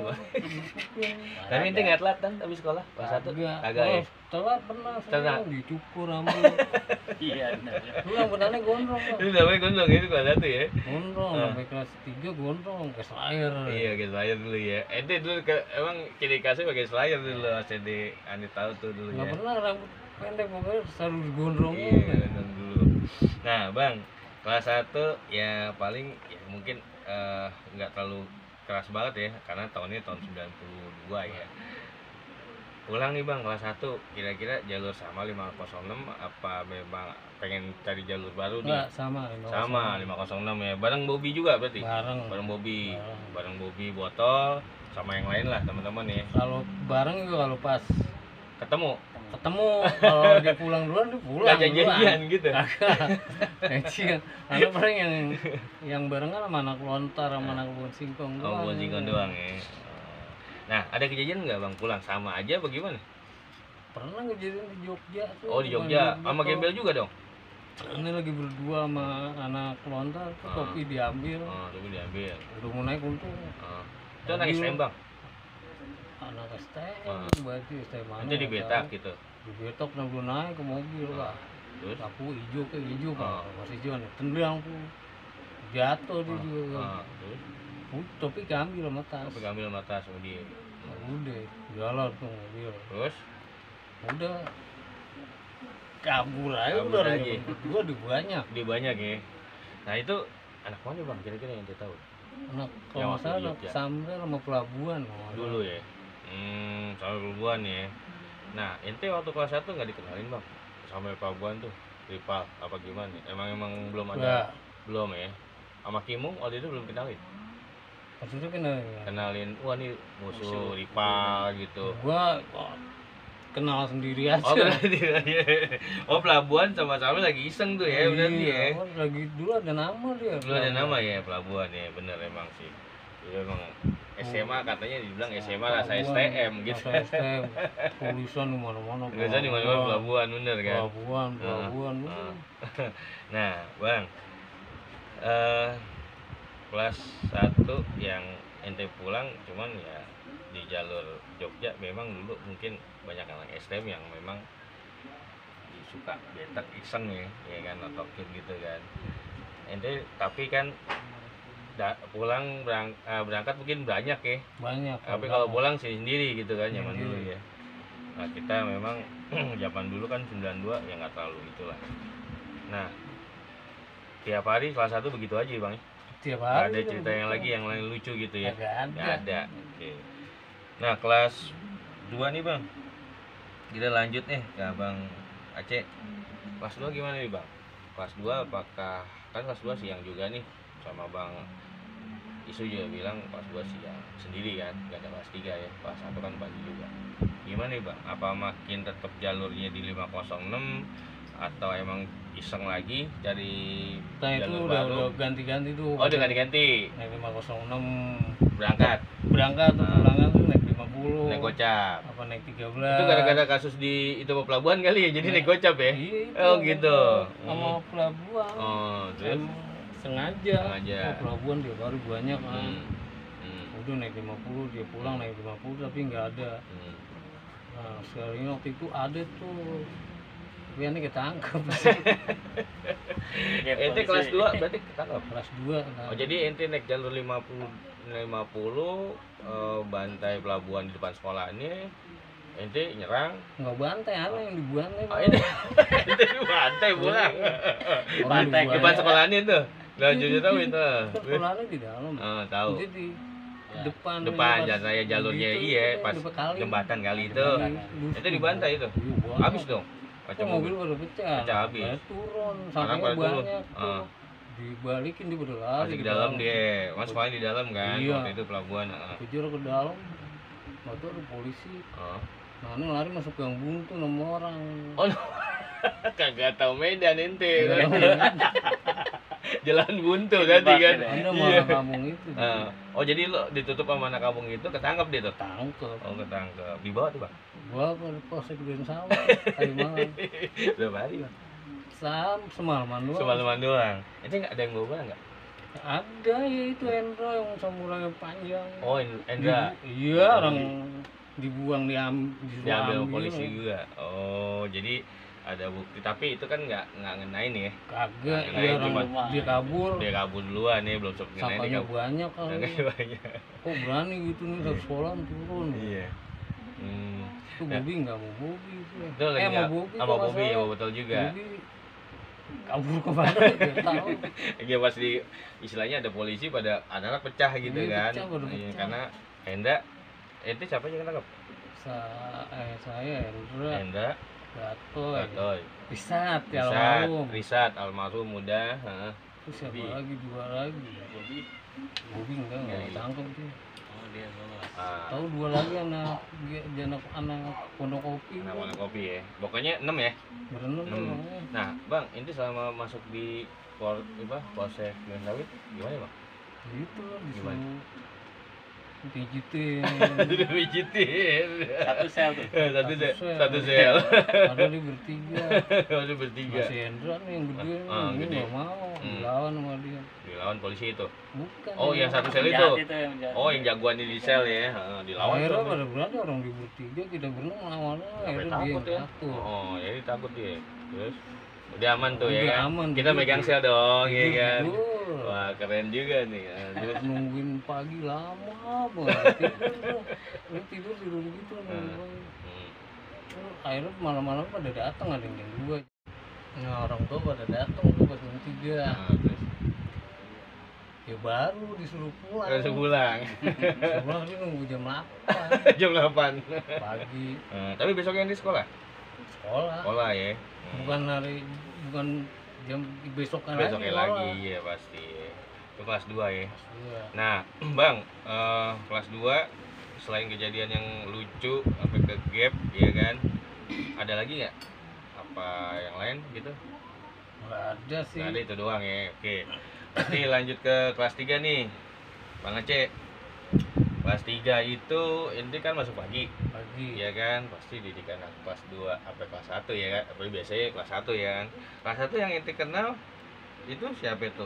Tapi ente nggak telat kan habis sekolah? Pas 1? Kagak ya? Telat pernah. Telat. Dicukur rambut. Iya benar. Lu rambutnya gondrong. Bang. Itu namanya gondrong itu kelas 1 ya? Gondrong, sampai kelas 3 gondrong, ke slayer. Iya, pakai slayer dulu ya. Ente dulu emang ciri khasnya pakai slayer dulu, SD Ani tahu tuh dulu Nggak ya. pernah rambut pendek, pokoknya selalu digondrongin. Iya, gondrong dulu. Nah, Bang, kelas 1 ya paling ya mungkin nggak terlalu keras banget ya, karena tahunnya tahun 92 ya. Pulang nih Bang, kelas 1, kira-kira jalur sama 506 apa memang pengen cari jalur baru nih? Enggak, sama. Sama 506 ya. Bareng Bobby juga berarti? Bareng Bobby. Bareng Bobby botol sama yang lain lah teman-teman ya. Kalau bareng juga kalau pas Ketemu kalau dia pulang duluan, dia pulang. nggak janjian gitu. Janjian. Karena bareng yang barengan sama anak lontar sama anak kebun singkong doang. Oh, kebun singkong doang ya. Nah, ada kejadian nggak Bang pulang sama aja bagaimana? Pernah kejadian di Jogja tuh. Oh, di Jogja. Sama gembel juga dong? Ini lagi berdua sama anak lontar, tuh topi diambil. Oh, topi diambil. Udah mau naik untung. Itu anak STM Bang? Anak STM, berarti STM mana? Itu dibetak gitu? Dibetak dan belum naik ke mobil lah. Terus? Lampu hijau ke hijau Pak, masih hijau nih, tendang tuh. Jatuh dia juga. Terus? Topi keambil sama tas. Topi keambil sama tas sama dia. Udah, jalan tuh mobil. Terus? Udah kabur aja, Kabur udah aja. Gua di banyak. Dia banyak ya. Nah itu anak mana Bang kira-kira yang dia tahu? Anak Yang kalau nggak waktu salah di anak Jogja. Sambil sama Pelabuhan. Dulu ya. Sampai Pelabuhan ya. Nah ente waktu kelas 1 nggak dikenalin Bang sampai Pelabuhan tuh rival apa gimana? Emang belum ada? Enggak. Belum ya. Sama Kimung waktu itu belum kenalin. Maksudnya kenal ya? Kenalin, wah nih musuh rival gitu. Gua kenal sendiri aja. Oh, kenal dia. Oh, Pelabuhan sama-sama lagi iseng tuh ya, berarti ya. Iya, lagi dulu ada nama dia. Dulu ada nama ya Pelabuhan ya, bener emang sih. Itu emang SMA katanya dibilang SMA rasa STM gitu. Rasa STM. Tulisan di mana-mana. Tulisan di mana-mana Pelabuhan bener kan. Pelabuhan. Nah, Bang. Kelas 1 yang ente pulang cuman ya di jalur Jogja memang dulu mungkin banyak anak STM yang memang suka betak iseng ya kan otokin gitu kan. Ente tapi kan pulang berangkat mungkin banyak ya. Banyak. Tapi kalau pulang sendiri gitu kan zaman dulu ya. Nah, kita memang zaman dulu kan 92 ya nggak terlalu itulah. Nah, tiap hari kelas 1 begitu aja Bang. Tiap Nggak hari. ada cerita yang lagi yang lain lucu gitu ya? Nggak ada. Oke. Nah, kelas 2 nih Bang. Kita lanjut nih ke Bang Aceh. Kelas 2 gimana nih Bang? Kelas 2 apakah kan kelas 2 siang juga nih sama Bang Isu juga bilang kelas 2 siang sendiri kan, gak ada kelas 3 ya. Kelas 1 kan pagi juga. Gimana nih Bang? Apa makin tetap jalurnya di 506 atau emang iseng lagi dari jalur baru? Udah ganti-ganti tuh. Oh, udah ganti-ganti. Naik 506 Berangkat tuh pulangan tuh naik 50. naik gocap. Apa naik 13. Itu gara-gara kasus di itu Pelabuhan kali ya, jadi naik gocap ya? Iya, itu. Oh gitu. Sama Pelabuhan. Oh, terus Sengaja. Sengaja. Pelabuhan dia baru banyak kan. Udah naik 50, dia pulang naik 50 tapi nggak ada. Nah, sekali waktu itu ada tuh. Tapi ini ketangkep. Ente kelas 2 berarti ketangkap. Kelas 2. Nah. Oh, jadi ente naik jalur 50 bantai Pelabuhan di depan sekolahnya. Ente nyerang. Nggak bantai, ada yang dibantai. Oh, ente dibantai pulang. Bantai Di depan sekolahnya tuh. Lanjutnya tahu itu. Sekolahnya di dalam. Tahu. Jadi di depan jalan raya jalurnya iya pas jembatan kali itu. Itu dibantai itu. Habis dong. Kaca mobil baru pecah. Pecah habis. Turun, Anak sampingnya pada banyak tuh. Dibalikin dia udah lari. Masih ke dalam dia. Mas sekolahnya di dalam kan. Iya. Waktu itu Pelabuhan. Kejar ke dalam. Waktu ada polisi. Mana lari masuk gang buntu 6 orang. Oh, kagak tahu Medan ente. Iya. Jalan buntu kan kan. Ada malah kampung itu. Oh, jadi lo ditutup sama anak kampung itu, ketangkep dia tuh. Tangkep. Oh, ketangkep. Dibawa tuh, Bang. Gua ke Polsek Duren Sawah, Kalimantan. Berapa hari, Bang? Semalaman doang. Semalaman doang. Ente enggak ada yang bawa enggak? Ada ya itu Hendra yang samurainya panjang. Oh, Endra. Iya, orang dibuang Diambil polisi juga. Oh, jadi ada bukti, tapi itu kan nggak ngenain ya. Kagak, Nggak, iya cuma orang dia kabur. Dia kabur duluan ya, belum sempet ngenain. Sampahnya banyak kan. Sampahnya banyak. Kok berani gitu nih satu sekolah turun. Iya. Itu Bobi nggak mau Bobi itu. Itu lagi Sama Bobi. sama Bobi ya, betul juga. Bobi kabur kemana nggak tahu. Ya pas di istilahnya ada polisi pada anak-anak pecah gitu Iya, kan. pecah, pada Iya, pecah. karena Enda itu siapa yang ketangkep? Saya Hendra, Enda, Gatoy, Gatoy, Risat, ya Risat, almarhum. Risat, almarhum muda. Heeh. Terus siapa Bobi. lagi, dua lagi. Bobi. Bobi enggak Iya. tangkap dia. Oh, dia lolos. Tahu dua lagi anak pondok kopi. Nama kopi ya. Pokoknya 6 ya. Berenang tuh 6. orangnya. Nah, Bang, ini selama masuk di Polsek Duren Sawit gimana, Bang? Gitu lah Gimana? disuruh pijitin. Sudah pijitin. Satu sel tuh. Satu sel. Ada di bertiga. Masih bertiga. Masih Hendra nih yang gede nih, Ah, ini gede. nggak mau dilawan sama dia. Dilawan polisi itu. Bukan. Oh, yang satu sel Jahat itu. yang jahat. Oh, yang jagoan di sel ya. Heeh, dilawan Akhirnya tuh. pada berani orang di bertiga kita berenang lawannya. Sampai Akhirnya dia takut ya. yang takut. Oh, jadi takut dia. Terus udah aman tuh ya Udah kan? aman, Kita tidur, megang tidur. sel dong, ya Tidur, kan? tidur. Wah, keren juga nih. Terus Nungguin pagi lama banget tidur gitu nungguin. Terus akhirnya malam-malam pada datang ada yang jam 2. Nah orang tua pada datang tuh pas jam 3. terus Ya baru disuruh pulang. harus pulang. Pulang dia nunggu jam 8 Jam 8. pagi Tapi besoknya di sekolah? sekolah. Sekolah ya. Bukan jam besokan Besoknya lagi. lagi ya pasti. Itu kelas 2 ya. Iya. Nah, Bang, kelas 2 selain kejadian yang lucu sampai ke gap ya kan, ada lagi nggak apa yang lain gitu? Nggak ada sih. Nggak ada, itu doang ya. Oke, nih lanjut ke kelas 3 nih, Bang Aceh. Kelas 3 itu ini kan masuk pagi Pagi. ya kan, pasti didikan anak kelas 2 sampai kelas 1 ya kan, apalagi biasanya kelas 1 ya kan. Kelas 1 yang inti kenal itu siapa itu?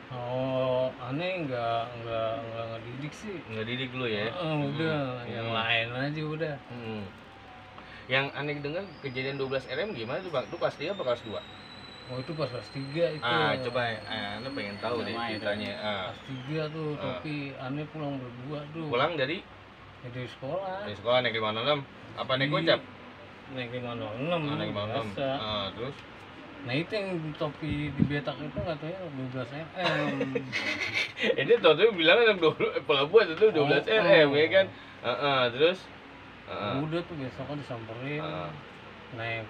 Oh, aneh nggak ngedidik sih. Nggak didik dulu ya. Udah, yang lain aja udah. Yang aneh dengar kejadian 12 RM gimana tuh, Bang? Itu kelas 3 apa kelas 2? Oh itu pas kelas 3 itu. Coba Anda pengen tahu deh Namanya ceritanya. Kelas 3 tuh, tapi aneh pulang berdua tuh. Pulang dari Ya, dari sekolah. sekolah naik 506. Apa naik gocap? Naik 506. Naik 506. biasa. Terus Nah itu yang topi di betak itu katanya 12 RM. ini tuh bilang anak 20 pelabuhan itu 12 RM ya kan. Terus Udah tuh besoknya disamperin. Naik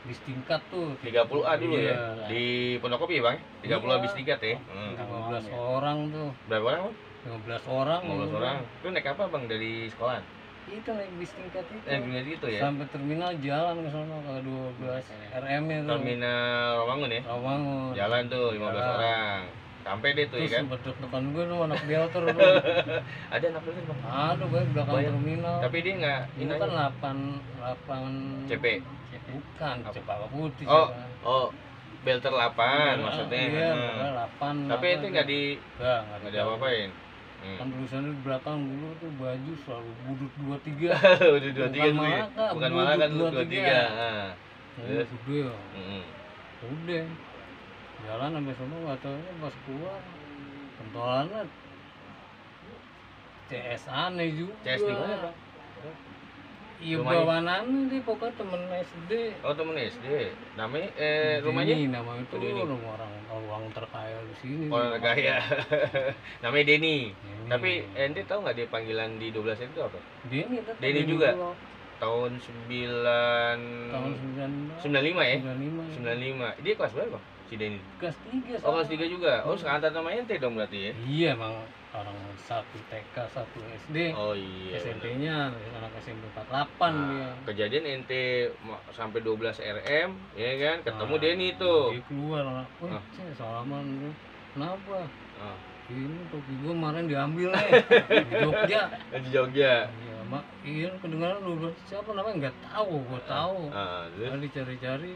bis tingkat tuh 30A dulu ya. Iya. Di Pondok Kopi, Bang. 30A bis tingkat ya. 15 orang tuh. Berapa orang, Bang? 15 orang. 15 orang. Lu naik apa, Bang, dari sekolah? Itu naik bis tingkat itu. Gini gitu ya. Sampai terminal jalan ke sana ke 12 RM itu. Terminal Rawamangun ya. Rawangun. Jalan tuh 15 Jalan. orang. Sampai deh tuh Terus ya kan. sempet deg-degan gue tuh anak Delter tuh. Ada anak lu, Bang. Aduh gue belakang Banyak. terminal. Tapi dia enggak Ini kan 8 CP. bukan Cepaka Putih. Oh, Cepaka. oh. Belter 8 maksudnya. Iya, Heeh. 8. Tapi itu enggak enggak enggak ada apa-apain. Kan tulisannya di belakang dulu tuh baju selalu budut 23. Udah 23 dulu ya. Bukan malah kan budut 23. Heeh. Terus? Gede ya. Heeh. Udah. Jalan sampai sana nggak taunya pas keluar pentolannya CS aneh juga. CS di mana, Bang? Iya Rumahnya? bawaan deh pokoknya temen SD. Oh, temen SD. Namanya rumahnya? Denny, nama itu Denny. rumah orang terkaya di sini. Orang kaya. Namanya Denny. Denny. Tapi ente tahu nggak dia panggilan di 12 itu apa? Denny tetap Denny juga? tahun 95 ya? 95. Dia kelas berapa Bang? Si Denny? Kelas 3. Oh, kelas 3 juga. Oh, seangkatan sama ente dong berarti ya? Iya, emang orang satu TK, satu SD. Oh iya. SMP-nya anak SMP 48 dia. Kejadian ente sampai 12 RM, ya kan? Ketemu Denny tuh. Dia keluar. Wah, salaman. Kenapa? Ini topi gua kemarin diambil nih di Jogja. Di Jogja. Iya, mak. Iya, kedengaran lu siapa namanya nggak tahu, gua tahu. Terus dicari-cari.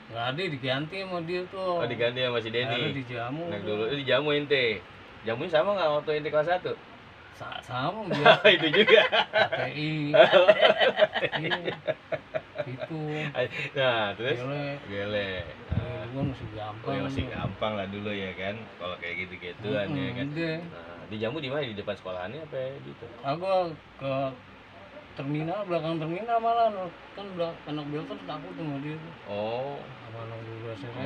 Nggak ada, diganti sama dia tuh. Oh, diganti sama si Denny. Ada dijamu. Nah, dulu dijamu ente. Jamunya sama nggak waktu ente kelas 1? Sama dia. Itu juga. KPI. Itu. Nah, terus gele. Dulu masih gampang. Oh, masih gampang lah dulu ya kan. Kalau kayak gitu-gituan ya kan. Nah, dijamu di mana? Di depan sekolahannya apa gitu? Aku ke terminal, belakang terminal malah kan udah anak Belter takut sama dia tuh. Oh, sama anak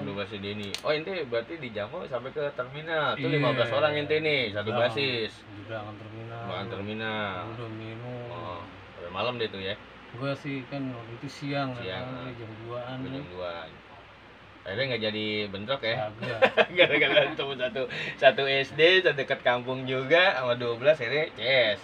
12 12 Denny. Oh, ente berarti dijamu sampai ke terminal. Tuh 15 orang ente nih, satu basis. Di belakang terminal. Belakang terminal. Udah minum. Oh, sampai malam deh tuh ya. Gua sih kan waktu itu siang kan, jam 2-an. Jam 2-an. Akhirnya nggak jadi bentrok ya? Kagak. Gara-gara ketemu satu SD, dekat kampung juga, sama 12 akhirnya CS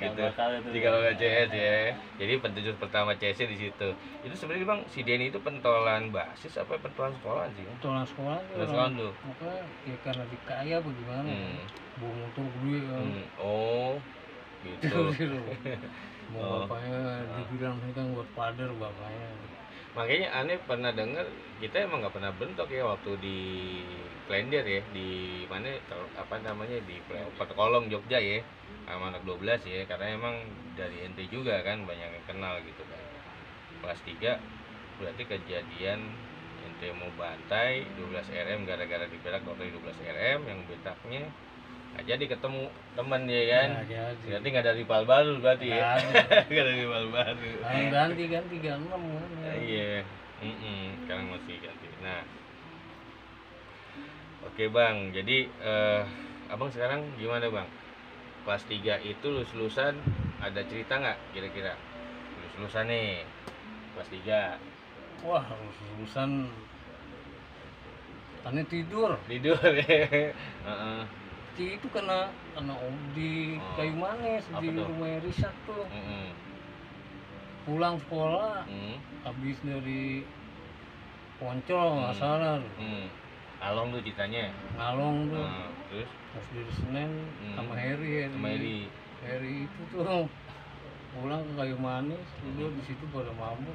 gitu. 3 kali CS ya. Jadi pentunjuk pertama CS di situ. Itu sebenarnya Bang, si Denny itu pentolan basis apa pentolan sekolahan sih? Pentolan sekolah. Sekolahan tuh. Makanya ya karena dikaya bagaimana? Bawa motor gue kan. Oh, gitu. Mau bapaknya dibilang kan buat father bapaknya. Makanya aneh pernah dengar kita emang nggak pernah bentrok ya waktu di Klender ya, di mana apa namanya di Kolong Jogja ya, sama anak 12 ya, karena emang dari ente juga kan banyak yang kenal gitu kan. Kelas 3 berarti kejadian ente mau bantai 12 RM gara-gara diperak waktu 12 RM yang betaknya nggak jadi ketemu teman ya kan. Berarti nggak ada rival baru berarti ya. Nggak ada rival baru. Ganti 36 kan. Iya. Sekarang masih ganti. Nah, oke Bang. Jadi abang sekarang gimana Bang? Kelas 3 itu lulusan ada cerita nggak kira-kira? Lulusan nih kelas 3. Wah, lulusan tanya tidur ya. Itu kena di Kayu Manis di rumah Risak tuh. Pulang sekolah habis dari Poncol nggak salah. Ngalong tuh ceritanya. Ngalong tuh. Terus dari Senen sama Heri itu tuh pulang ke Kayu Manis, tidur di situ pada mabuk.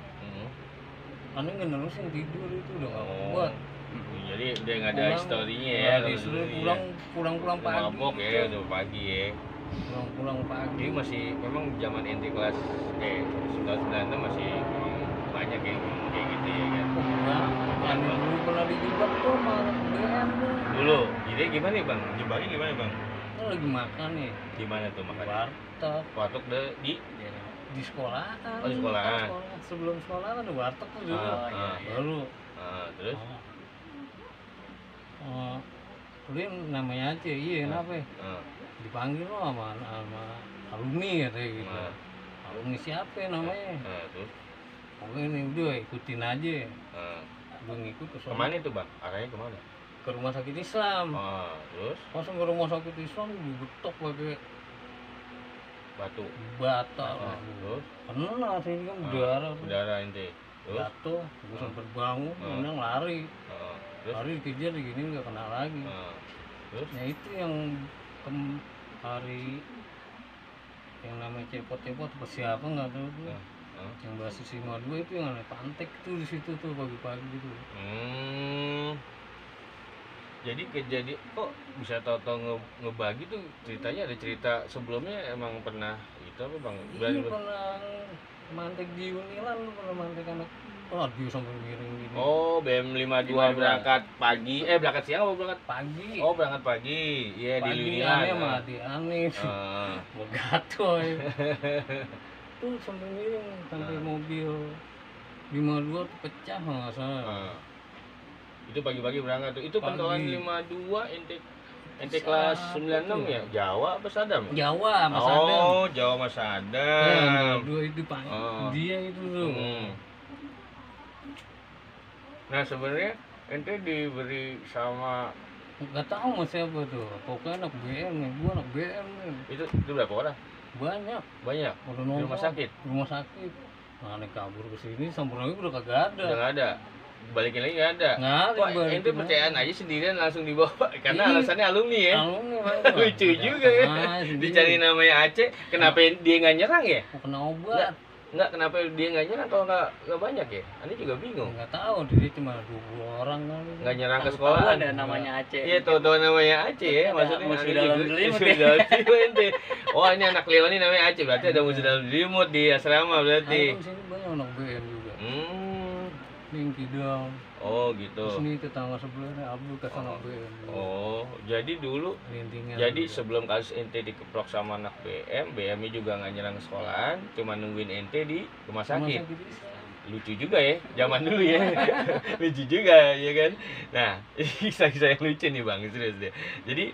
Karena nggak nerusin tidur itu udah nggak kuat. Jadi udah nggak ada historinya ya. Disuruh pulang pagi. Mabok ya udah pagi ya. Pulang pagi. Jadi masih memang zaman ente kelas 1996 masih banyak kayak gitu ya kan. Dulu pernah dijebak tuh sama BM tuh. Dulu, jadi gimana nih Bang? Jebaknya gimana Bang? Kan lagi makan nih. Di mana tuh makan? Warteg di sekolahan. Oh, di sekolahan. Sebelum sekolah kan ada warteg tuh dulu. Baru. Terus? Udah namanya aja, iya kenapa ya? Dipanggil lo sama alumni katanya gitu. Alumni siapa namanya? Terus? Oke ini udah ikutin aja. Gue ngikut ke sana. Kemana itu Bang? Arahnya kemana? Ke rumah sakit Islam. Terus? Langsung ke rumah sakit Islam dibetok pakai batu. Bata. Terus? Kena sini kan berdarah. Berdarah ente. Terus? Jatuh, gue sempat bangun, kemudian lari. Terus? Lari dikejar digini nggak kena lagi. Terus? Nah itu yang hari yang namanya cepot-cepot apa siapa nggak tahu tuh. Yang basis 52 itu yang aneh pantek tuh di situ tuh pagi-pagi gitu. Jadi kejadian kok bisa tahu-tahu ngebagi tuh ceritanya ada cerita sebelumnya emang pernah itu apa Bang? Iya pernah mantek di Unilan, pernah mantek anak radio sampai miring gini. Oh, BM52 berangkat pagi, berangkat siang apa berangkat pagi? Oh, berangkat pagi. Iya di Unilan. Aneh mah aneh. Begatoy. Tuh sampai miring sampai mobil 52 tuh pecah nggak salah. Itu pagi-pagi berangkat tuh. Itu pentolan 52 ente Ente kelas 96 ya? Jawa apa Sadam? Jawa, Mas Adam. Oh, Jawa Mas Sadam. Dua itu Pak. Oh. Dia itu tuh. Nah, sebenarnya ente diberi sama Nggak tahu mas siapa tuh. Pokoknya anak BM nih, gua anak BM nih. itu berapa orang? Banyak. Banyak. Udah Di nongkrong. rumah sakit? Rumah sakit. Nah, nih kabur ke sini, sampurna udah kagak ada. Udah nggak ada. Balikin lagi nggak ada. Nggak ada, Wah, balikin ente aja. percayaan aja sendirian langsung dibawa karena Iya. alasannya alumni ya. Alumni, Pak. Lucu Udah juga ya. sendiri. Dicari namanya Aceh, kenapa dia nggak nyerang ya? Mau kena obat. Nggak, kenapa dia nggak nyerang kalau nggak banyak ya? Ani juga bingung. Nggak tahu, dia cuma 20 orang kali. Nggak nyerang ke Tahu sekolah. ada namanya Aceh. Iya, tahu namanya Aceh ya. Ada Maksudnya musuh Ani dalam juga- selimut musuh ya. dalam selimut ente. Oh, ini anak Leoni namanya Aceh, berarti ada musuh dalam selimut di asrama berarti. Ada di sini banyak anak BM juga. Hmm. Ini yang Kidal. Oh, gitu. Terus ini tetangga sebelahnya Abdul ke anak BM. Oh, jadi dulu Rintingan jadi juga. sebelum kasus ente dikeprok sama anak BM, BM-nya juga nggak nyerang ke sekolahan, cuma nungguin ente di rumah Rumah sakit. bisa. Lucu juga ya, zaman dulu ya. Lucu juga, ya kan? Nah, kisah-kisah yang lucu nih Bang, serius deh. Jadi,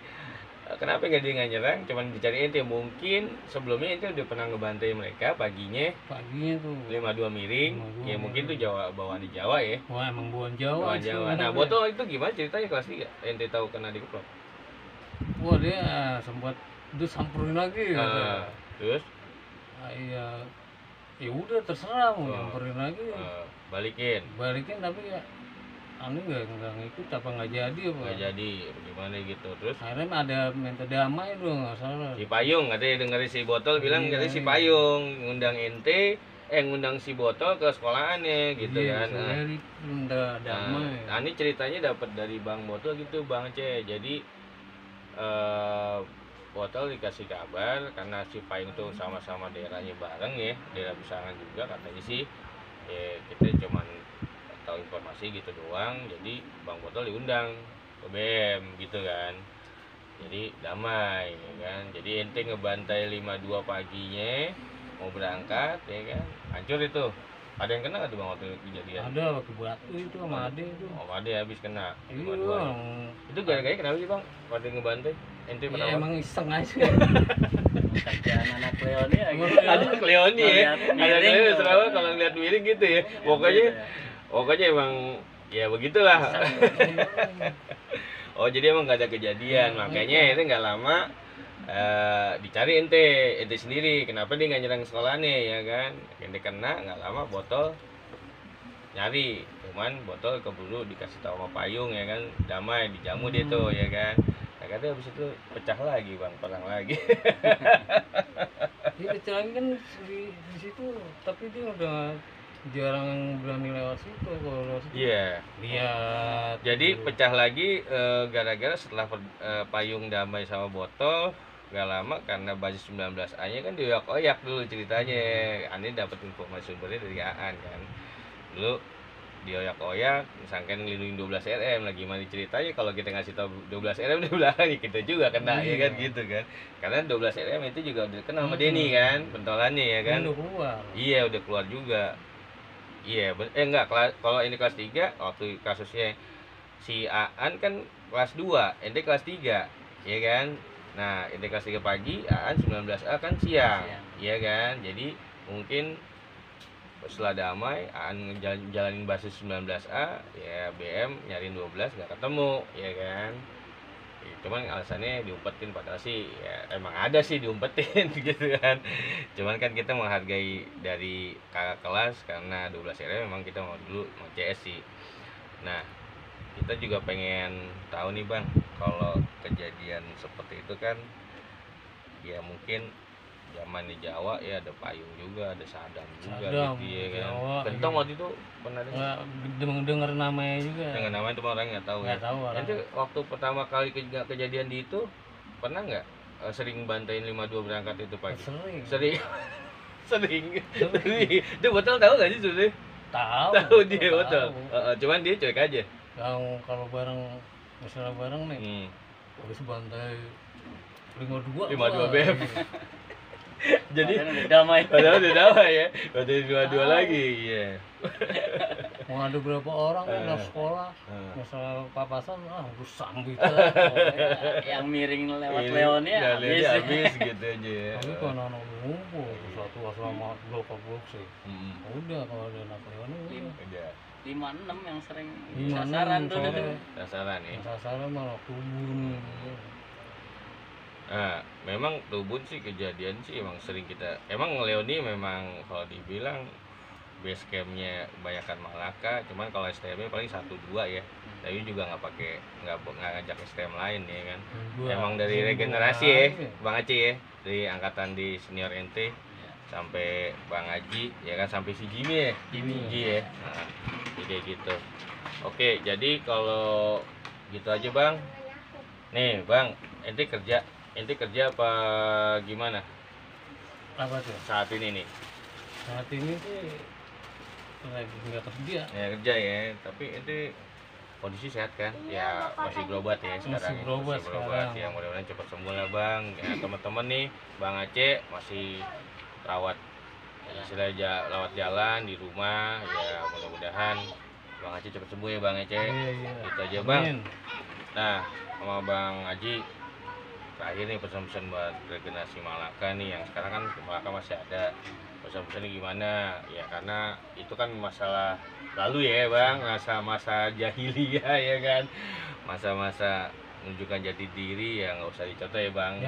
kenapa nggak dia nggak nyerang, cuman dicari ente. Mungkin sebelumnya ente udah pernah ngebantai mereka paginya Paginya tuh. 52 miring. 52 Ya mungkin tuh Jawa, bawaan di Jawa ya. Wah emang buan Jawa. Bawaan sih Jawa. Nah, sebenarnya. botol itu gimana ceritanya kelas 3? Ente tahu kena dikeprok? Wah dia sempat dia samperin lagi. Terus Iya. Ya udah terserah mau Oh. nyamperin lagi. balikin. Balikin tapi ya anu nggak ngikut apa nggak jadi apa. Nggak jadi, gimana gitu. Terus Akhirnya ada minta damai tuh nggak salah. si Payung katanya dengerin si Botol bilang Iya, katanya si iya. Payung ngundang ente ngundang si Botol ke sekolahannya gitu Iya, kan. Nah, Jadi minta damai. nah, ini ceritanya dapat dari Bang Botol gitu Bang C. Jadi Botol dikasih kabar karena si Payung tuh sama-sama daerahnya bareng ya, daerah Bisangan juga katanya sih. Ya kita cuman tahu informasi gitu doang. Jadi Bang Botol diundang ke BM gitu kan. Jadi damai ya kan. Jadi ente ngebantai 52 paginya mau berangkat ya kan. Hancur itu. Ada yang kena nggak tuh Bang waktu kejadian? Ada pakai batu itu sama ade itu. Oh, ada habis kena. Iya. 52. Itu gara-gara kenapa sih Bang? Pada ngebantai? Ente Ya, pernah emang iseng aja. Kerjaan anak Leoni ya gitu. ada Leoni ya. Ngeliat Ada miring Leoni tuh. selalu kalau ngeliat miring gitu ya. Pokoknya emang ya begitulah. Oh, jadi emang nggak ada kejadian. Makanya itu nggak lama dicari ente sendiri. Kenapa dia nggak nyerang sekolahnya ya kan? Ente kena nggak lama Botol nyari. Cuman Botol keburu dikasih tahu sama Payung ya kan. Damai dijamu dia tuh ya kan. Nah, katanya habis itu pecah lagi Bang, perang lagi. Dia kecelakaan kan di situ, tapi dia udah jarang berani lewat situ kalau lewat situ. Iya. Lihat. Jadi pecah lagi gara-gara setelah Payung damai sama Botol gak lama karena basis 19A nya kan dioyak-oyak dulu ceritanya. Ani dapat informasi sumbernya dari Aan kan. Dulu dioyak-oyak misalkan ngelindungin 12 RM lagi gimana ceritanya kalau kita ngasih tahu 12 RM di belakang kita juga kena ya kan gitu kan. Karena 12 RM itu juga udah kenal sama Denny kan, pentolannya ya kan. Udah keluar. Iya udah keluar juga. Iya, enggak kalau ini kelas 3 waktu kasusnya si Aan kan kelas 2, ente kelas 3, ya kan? Nah, ente kelas 3 pagi, Aan 19A kan siang, iya kan? Jadi mungkin setelah damai, Aan jalanin basis 19A, ya BM nyariin 12 nggak ketemu, ya kan? Ya, cuman alasannya diumpetin padahal sih ya emang ada sih diumpetin gitu kan. Cuman kan kita menghargai dari kakak kelas karena 12 RM memang kita mau dulu mau CS sih. Nah, kita juga pengen tahu nih Bang, kalau kejadian seperti itu kan ya mungkin zaman di Jawa ya ada Payung juga, ada Sadam juga Sadam, gitu ya kan. Jawa, Gentong iya. waktu itu pernah dengar? Nggak denger namanya juga. Dengan namanya itu orang nggak tahu Nggak ya. tahu orang. Itu waktu pertama kali kejadian di itu pernah nggak sering bantain 52 berangkat itu pagi? Sering. Sering. Sering. Itu Botol tahu nggak sih sebenarnya? Tahu. Tahu dia tahu. Botol. Cuman dia cuek aja. Kalau bareng misalnya bareng nih, habis bantai 52. 52 BM. Jadi Padahal udah damai. padahal udah damai ya. Bantai 22 lagi. Iya. Mau ada berapa orang kan anak sekolah, masalah papasan, gue sambit Yang miring lewat leonnya habis gitu aja ya. Tapi kalau anak ngumpul, satu asrama blok sih. Udah kalau ada anak leonnya Udah. 5-6 yang sering 5-6 sasaran tuh sore. dulu. Sasaran ya. Sasaran malah Tubun. Nah, memang Tubun sih kejadian sih emang sering kita. Emang Leoni memang kalau dibilang base campnya kebanyakan Malaka, cuman kalau STM-nya paling 1-2 ya. Tapi juga nggak ngajak STM lain ya kan. Emang dari regenerasi ya, Bang Aceh ya, dari angkatan di senior NT sampai Bang Haji ya kan, sampai si Jimmy ya, Jimmy ya. Nah, jadi gitu. Oke, jadi kalau gitu aja Bang. Nih Bang, ente kerja apa gimana Apa tuh? saat ini nih? Saat ini sih lagi nggak kerja. Ya kerja ya, tapi ente kondisi sehat kan? Ya masih berobat ya sekarang. Masih berobat sekarang. Ya mudah-mudahan cepat sembuh lah Bang. Ya teman-teman nih, Bang Aceh masih rawat istilahnya lewat jalan di rumah, ya mudah-mudahan Bang Aceh cepat sembuh ya Bang Aceh. Iya. Gitu aja Bang. Nah, sama Bang Haji, terakhir nih pesan-pesan buat regenerasi Malaka nih, yang sekarang kan Malaka masih ada, pesan-pesannya gimana ya, karena itu kan masalah lalu ya Bang, masa-masa jahiliyah ya kan, masa-masa menunjukkan jati diri ya nggak usah dicontoh ya Bang.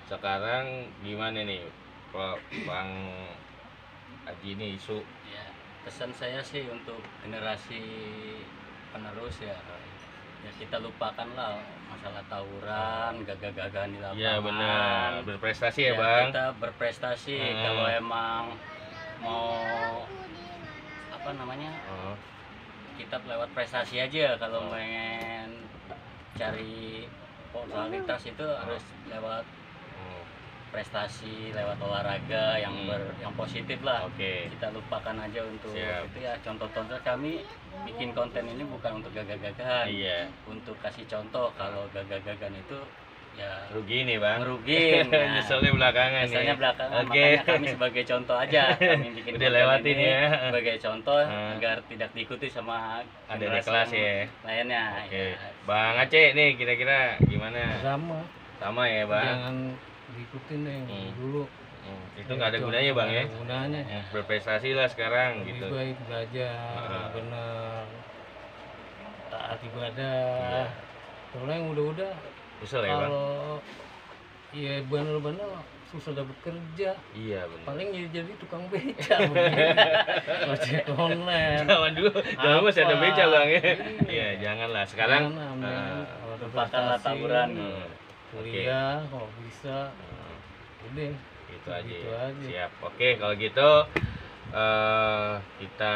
Sekarang gimana nih Bang Haji ini isu Ya, pesan saya sih untuk generasi penerus ya kita lupakanlah masalah tawuran, gagah-gagahan di lapangan. Iya benar, berprestasi ya Bang. Kita berprestasi. Kalau emang mau apa namanya, kita lewat prestasi aja. Kalau pengen cari popularitas itu harus lewat prestasi, lewat olahraga yang positif lah. Kita lupakan aja untuk itu ya. Contoh-contoh kami bikin konten ini bukan untuk gagah-gagahan, untuk kasih contoh kalau gagah-gagahan itu ya rugi nih Bang, ngerugiin. Nah, nyeselnya belakangan makanya kami sebagai contoh aja, kami bikin udah konten lewatin ini ya sebagai contoh agar tidak diikuti sama ada di kelas ya lainnya. Bang Aceh nih kira-kira gimana? Sama ya Bang, jangan diikutin deh dulu. Itu nggak ada gunanya Bang ya. Gunanya berprestasi lah sekarang lebih gitu. baik belajar bener, taat ibadah. Kalau yang udah Usul ya Bang. Kalau ya bener-bener susah dapat kerja. Iya benar. Paling jadi tukang beca. Ojek online. Zaman dulu masih ada beca Bang ya. Iya janganlah sekarang. Lupakanlah tawuran. Kuliah kalau bisa. Udah gitu aja. Gitu Ya. aja. Siap. Oke kalau gitu kita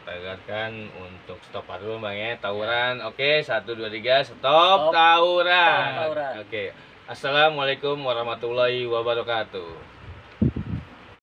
tagarkan untuk stop dulu Bang ya tawuran. Oke 1 2 3 stop tawuran. Oke. Assalamualaikum warahmatullahi wabarakatuh.